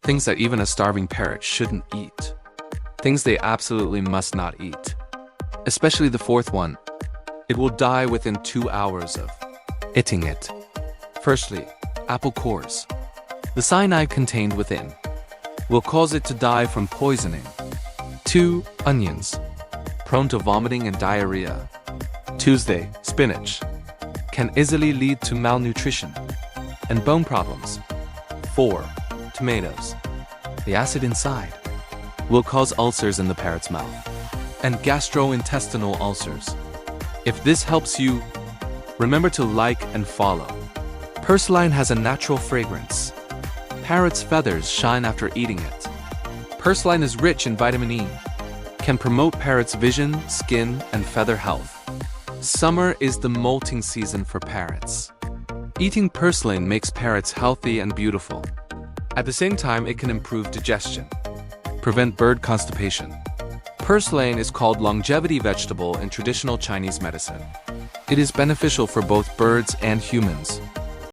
Things that even a starving parrot shouldn't eat. Things they absolutely must not eat. Especially the fourth one. It will die within 2 hours of eating it. Firstly, apple cores. The cyanide contained within will cause it to die from poisoning. 2. Onions. Prone to vomiting and diarrhea. Tuesday, spinach. Can easily lead to malnutrition and bone problems. 4. Tomatoes. The acid inside will cause ulcers in the parrot's mouth and gastrointestinal ulcers. If this helps you, remember to like and follow. Purslane has a natural fragrance. Parrot's feathers shine after eating it. Purslane is rich in vitamin E, can promote parrot's vision, skin, and feather health. Summer is the molting season for parrots. Eating purslane makes parrots healthy and beautiful. At the same time, it can improve digestion, prevent bird constipation. Purslane is called longevity vegetable in traditional Chinese medicine. It is beneficial for both birds and humans.